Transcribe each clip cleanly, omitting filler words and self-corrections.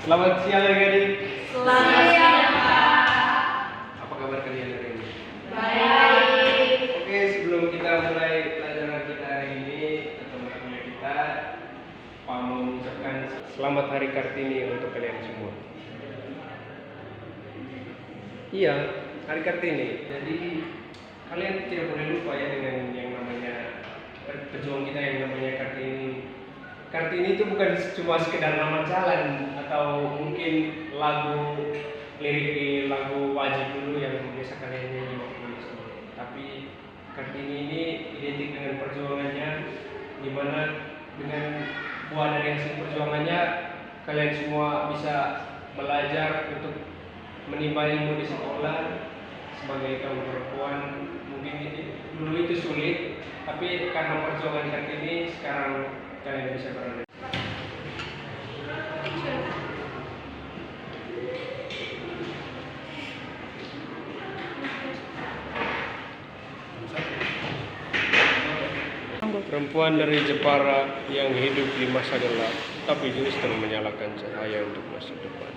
Selamat siang adik-adik. Selamat siang, Pak. Apa kabar kalian hari ini? Baik. Oke, sebelum kita mulai pelajaran kita hari ini atau mata kuliah kita, Pak mau mengucapkan selamat Hari Kartini untuk kalian semua. Iya, Hari Kartini. Jadi kalian tidak boleh lupa ya dengan yang namanya pejuang kita yang namanya Kartini. Kartini itu bukan cuma sekedar nama jalan atau mungkin lagu lirik di lagu wajib dulu yang biasa kalian nyanyi waktu di sekolah. Tapi Kartini ini identik dengan perjuangannya, di mana dengan buah dari hasil perjuangannya kalian semua bisa belajar untuk menimba ilmu di sekolah sebagai kaum perempuan. Mungkin dulu itu sulit, tapi karena perjuangan Kartini sekarang kalian bisa berada. Perempuan dari Jepara yang hidup di masa gelap, tapi justru menyalakan cahaya untuk masa depan.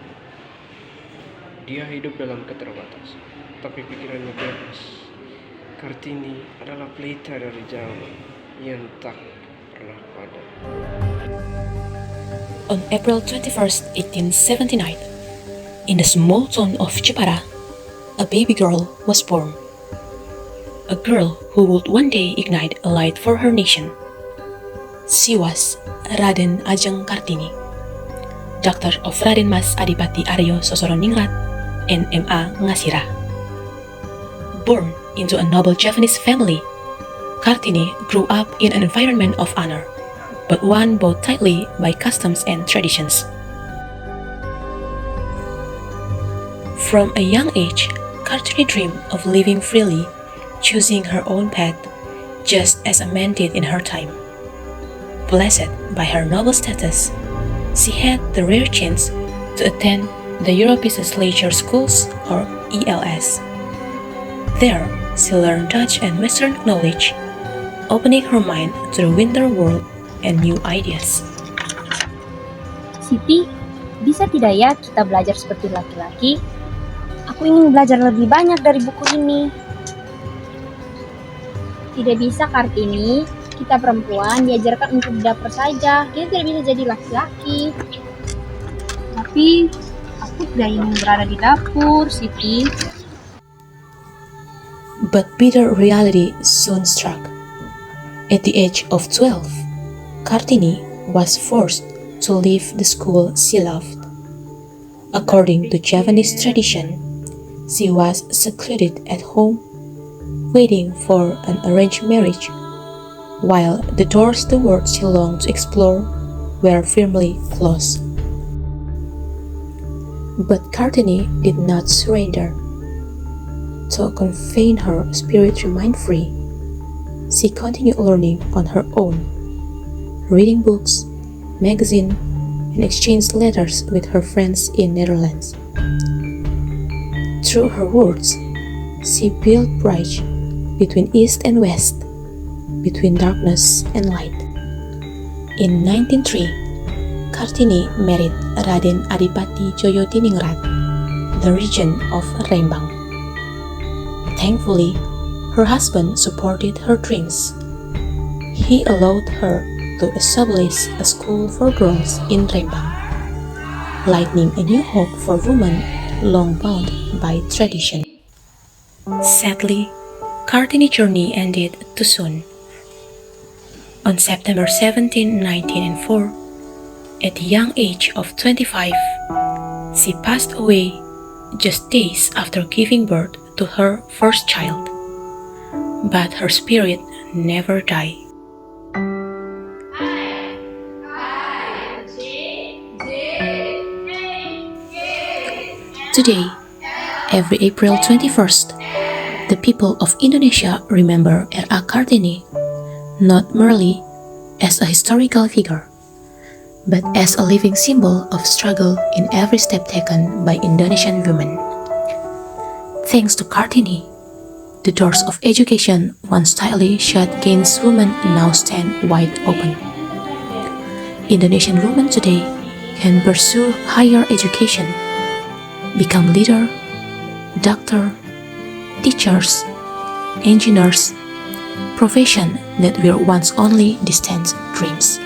Dia hidup dalam keterbatasan, tapi pikirannya bebas. Kartini adalah pelita dari zaman yang tak pernah padam. On April 21st, 1879, in the small town of Jepara, a baby girl was born. A girl who would one day ignite a light for her nation. She was Raden Ajeng Kartini, daughter of Raden Mas Adipati Aryo Sosoroningrat and M.A. Ngasira. Born into a noble Japanese family, Kartini grew up in an environment of honor, but one bound tightly by customs and traditions. From a young age, Kartini dreamed of living freely, choosing her own path, just as a man did in her time. Blessed by her noble status, she had the rare chance to attend the European Leisure Schools, or ELS. There, she learned Dutch and Western knowledge, opening her mind to the winter world and new ideas. Siti, bisa tidak ya kita belajar seperti laki-laki? Aku ingin belajar lebih banyak dari buku ini. Tidak bisa, Kartini. Kita perempuan diajarkan untuk dapur saja. Kita tidak bisa jadi laki-laki. Tapi aku tidak ingin berada di dapur, Siti. But bitter reality soon struck. At the age of 12, Kartini was forced to leave the school she loved. According to Japanese tradition, she was secluded at home, waiting for an arranged marriage, while the doors to the world she longed to explore were firmly closed. But Kartini did not surrender. To confine her spirit remain free, she continued learning on her own, reading books, magazines, and exchanged letters with her friends in Netherlands. Through her words, she built bridge between East and West, between darkness and light. In 1903, Kartini married Raden Adipati Joyodiningrat, the regent of Rembang. Thankfully, her husband supported her dreams. He allowed her to establish a school for girls in Rembang, lighting a new hope for women long bound by tradition. Sadly, Kartini's journey ended too soon. On September 17, 1904, at the young age of 25, she passed away just days after giving birth to her first child. But her spirit never died. Today, every April 21st, the people of Indonesia remember R.A. Kartini not merely as a historical figure, but as a living symbol of struggle in every step taken by Indonesian women. Thanks to Kartini, the doors of education once tightly shut against women now stand wide open. Indonesian women today can pursue higher education, become leader, doctor, teachers, engineers, profession that were once only distant dreams.